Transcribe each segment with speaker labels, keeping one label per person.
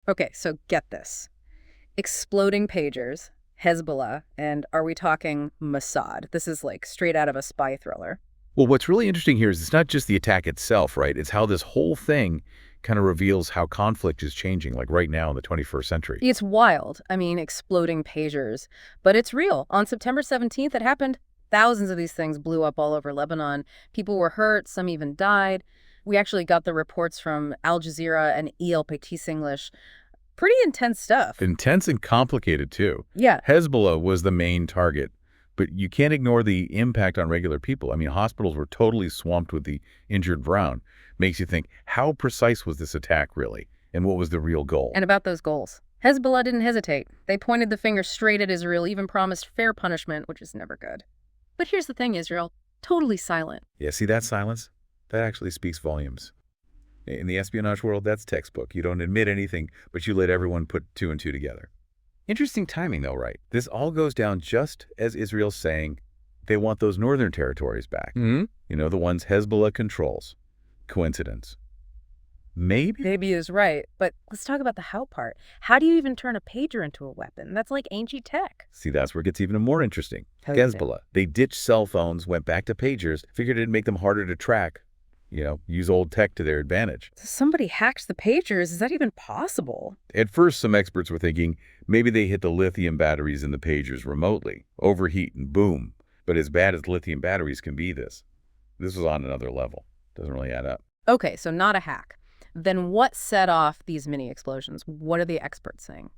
Speaker 1: Okay, so get this. Exploding pagers, Hezbollah, and are we talking Mossad? This is like straight out of a spy thriller.
Speaker 2: Well, what's really interesting here is it's not just the attack itself, right? It's how this whole thing kind of reveals how conflict is changing, like right now in the 21st century.
Speaker 1: It's wild. I mean, exploding pagers. But it's real. On September 17th, it happened. Thousands of these things blew up all over Lebanon. People were hurt. Some even died. We actually got the reports from Al Jazeera and El País English. Pretty intense stuff.
Speaker 2: Intense and complicated, too.
Speaker 1: Yeah.
Speaker 2: Hezbollah was the main target, but you can't ignore the impact on regular people. I mean, hospitals were totally swamped with the injured brown. Makes you think, how precise was this attack, really? And what was the real goal?
Speaker 1: And about those goals. Hezbollah didn't hesitate. They pointed the finger straight at Israel, even promised fair punishment, which is never good. But here's the thing, Israel. Totally silent.
Speaker 2: Yeah, see that silence? That actually speaks volumes. In the espionage world, that's textbook. You don't admit anything, but you let everyone put two and two together. Interesting timing, though, right? This all goes down just as Israel's saying they want those northern territories back.
Speaker 1: Mm-hmm.
Speaker 2: You know, the ones Hezbollah controls. Coincidence? Maybe?
Speaker 1: Maybe is right, but let's talk about the how part. How do you even turn a pager into a weapon? That's like ancient tech.
Speaker 2: See, that's where it gets even more interesting.
Speaker 1: How is it?
Speaker 2: Hezbollah, they ditched cell phones, went back to pagers, figured it'd make them harder to track. You know, use old tech to their advantage.
Speaker 1: So somebody hacks the pagers. Is that even possible?
Speaker 2: At first, some experts were thinking maybe they hit the lithium batteries in the pagers remotely, overheat and boom. But as bad as lithium batteries can be, this was on another level. Doesn't really add up.
Speaker 1: Okay, so not a hack. Then what set off these mini explosions? What are the experts saying?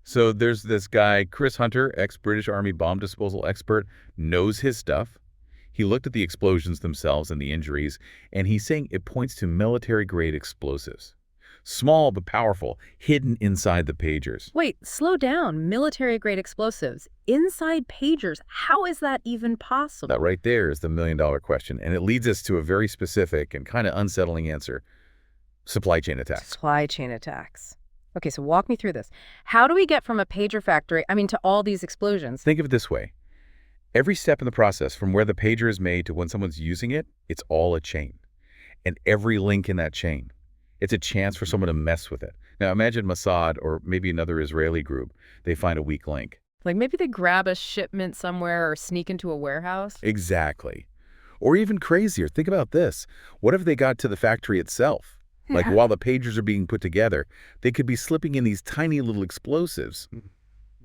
Speaker 2: So there's this guy, Chris Hunter, ex-British Army bomb disposal expert, knows his stuff. He looked at the explosions themselves and the injuries, and he's saying it points to military-grade explosives. Small but powerful, hidden inside the pagers.
Speaker 1: Wait, slow down. Military-grade explosives inside pagers. How is that even possible?
Speaker 2: That right there is the million-dollar question, and it leads us to a very specific and kind of unsettling answer. Supply chain attacks.
Speaker 1: Supply chain attacks. Okay, so walk me through this. How do we get from a pager factory, to all these explosions?
Speaker 2: Think of it this way. Every step in the process, from where the pager is made to when someone's using it, it's all a chain. And every link in that chain, it's a chance for someone to mess with it. Now imagine Mossad or maybe another Israeli group, they find a weak link.
Speaker 1: Like maybe they grab a shipment somewhere or sneak into a warehouse?
Speaker 2: Exactly. Or even crazier, think about this. What if they got to the factory itself? Like while the pagers are being put together, they could be slipping in these tiny little explosives,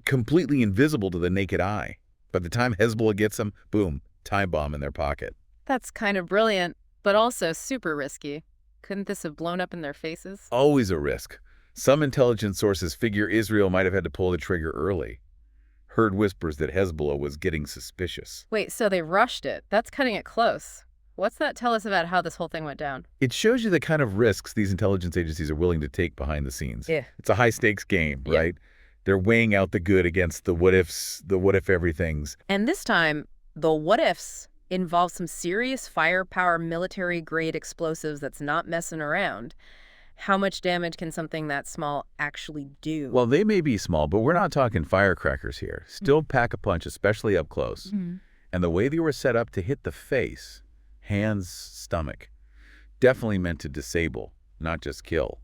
Speaker 2: completely invisible to the naked eye. By the time Hezbollah gets them, boom, time bomb in their pocket.
Speaker 1: That's kind of brilliant, but also super risky. Couldn't this have blown up in their faces?
Speaker 2: Always a risk. Some intelligence sources figure Israel might have had to pull the trigger early. Heard whispers that Hezbollah was getting suspicious.
Speaker 1: Wait, so they rushed it. That's cutting it close. What's that tell us about how this whole thing went down?
Speaker 2: It shows you the kind of risks these intelligence agencies are willing to take behind the scenes.
Speaker 1: Yeah.
Speaker 2: It's a high-stakes game, right? They're weighing out the good against the what-ifs, the what-if-everythings.
Speaker 1: And this time, the what-ifs involve some serious firepower military-grade explosives that's not messing around. How much damage can something that small actually do?
Speaker 2: Well, they may be small, but we're not talking firecrackers here. Still pack a punch, especially up close.
Speaker 1: Mm-hmm.
Speaker 2: And the way they were set up to hit the face, hands, stomach, definitely meant to disable, not just kill.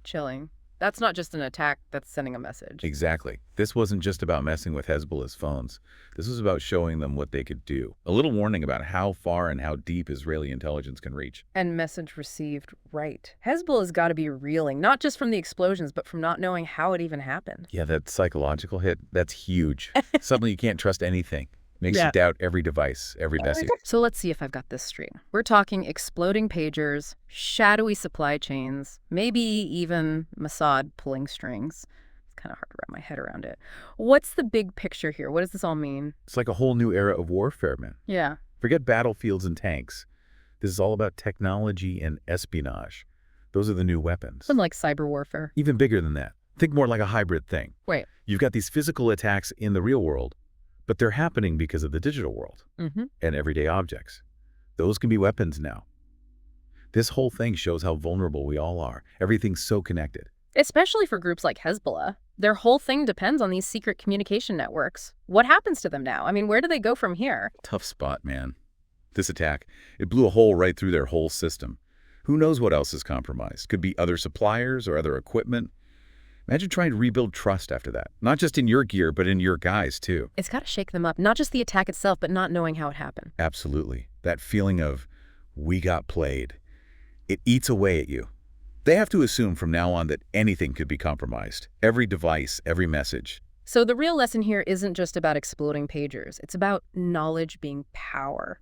Speaker 1: Chilling. That's not just an attack, that's sending a message.
Speaker 2: Exactly. This wasn't just about messing with Hezbollah's phones. This was about showing them what they could do. A little warning about how far and how deep Israeli intelligence can reach.
Speaker 1: And message received right. Hezbollah's got to be reeling, not just from the explosions, but from not knowing how it even happened.
Speaker 2: Yeah, that psychological hit, that's huge. Suddenly you can't trust anything. Makes
Speaker 1: Yeah.
Speaker 2: you doubt every device, every message.
Speaker 1: So let's see if I've got this straight. We're talking exploding pagers, shadowy supply chains, maybe even Mossad pulling strings. It's kind of hard to wrap my head around it. What's the big picture here? What does this all mean?
Speaker 2: It's like a whole new era of warfare, man.
Speaker 1: Yeah.
Speaker 2: Forget battlefields and tanks. This is all about technology and espionage. Those are the new weapons.
Speaker 1: Like cyber warfare.
Speaker 2: Even bigger than that. Think more like a hybrid thing.
Speaker 1: Wait.
Speaker 2: You've got these physical attacks in the real world, but they're happening because of the digital world and everyday objects. Those can be weapons now. This whole thing shows how vulnerable we all are. Everything's so connected.
Speaker 1: Especially for groups like Hezbollah. Their whole thing depends on these secret communication networks. What happens to them now? Where do they go from here?
Speaker 2: Tough spot, man. This attack, it blew a hole right through their whole system. Who knows what else is compromised? Could be other suppliers or other equipment. Imagine trying to rebuild trust after that. Not just in your gear, but in your guys, too.
Speaker 1: It's got to shake them up, not just the attack itself, but not knowing how it happened.
Speaker 2: Absolutely. That feeling of, we got played. It eats away at you. They have to assume from now on that anything could be compromised. Every device, every message.
Speaker 1: So the real lesson here isn't just about exploding pagers. It's about knowledge being power,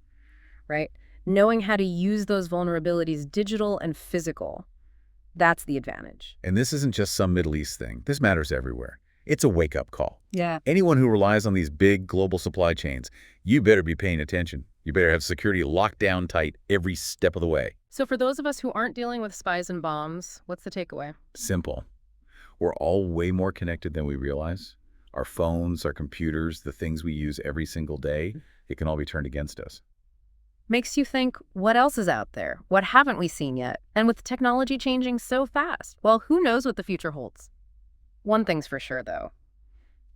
Speaker 1: right? Knowing how to use those vulnerabilities, digital and physical. That's the advantage.
Speaker 2: And this isn't just some Middle East thing. This matters everywhere. It's a wake-up call.
Speaker 1: Yeah.
Speaker 2: Anyone who relies on these big global supply chains, you better be paying attention. You better have security locked down tight every step of the way.
Speaker 1: So for those of us who aren't dealing with spies and bombs, what's the takeaway?
Speaker 2: Simple. We're all way more connected than we realize. Our phones, our computers, the things we use every single day, it can all be turned against us.
Speaker 1: Makes you think, what else is out there? What haven't we seen yet? And with technology changing so fast, well, who knows what the future holds? One thing's for sure, though.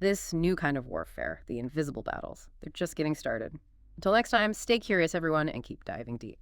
Speaker 1: This new kind of warfare, the invisible battles, they're just getting started. Until next time, stay curious, everyone, and keep diving deep.